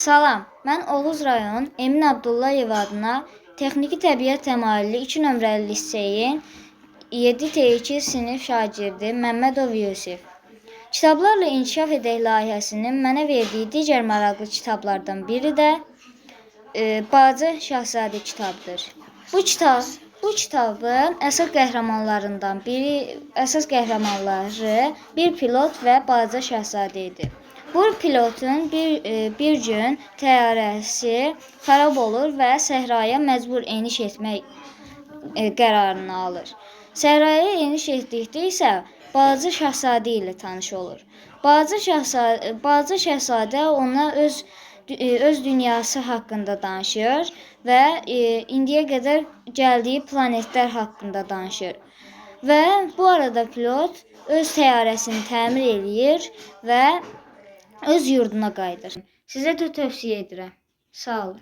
Salam, mən Oğuz rayon Emin Abdullayev adına Texniki Təbiət təmayüllü 2 nömrəli liseyin 7T2 sinif şagirdi Məmmədov Yusif. Kitablarla İnkişaf Edək layihəsinin mənə verdiyi digər maraqlı kitablardan biri də Balaca Şahzadə kitabıdır. Bu kitabın əsas qəhrəmanları bir pilot və Balaca Şahzadə idi. Bu pilotun bir gün təyyarəsi xarab olur və səhraya məcbur eniş etmək qərarını alır. Səhraya eniş etdikdə isə Balaca Şahzadə ilə tanış olur. Balaca Şahzadə ona öz dünyası haqqında danışır və indiyə qədər gəldiyi planetlər haqqında danışır. Və bu arada pilot öz təyyarəsini təmir eləyir və öz yurduna qayıdır. Sizə də tövsiyə edirəm. Sağ olun.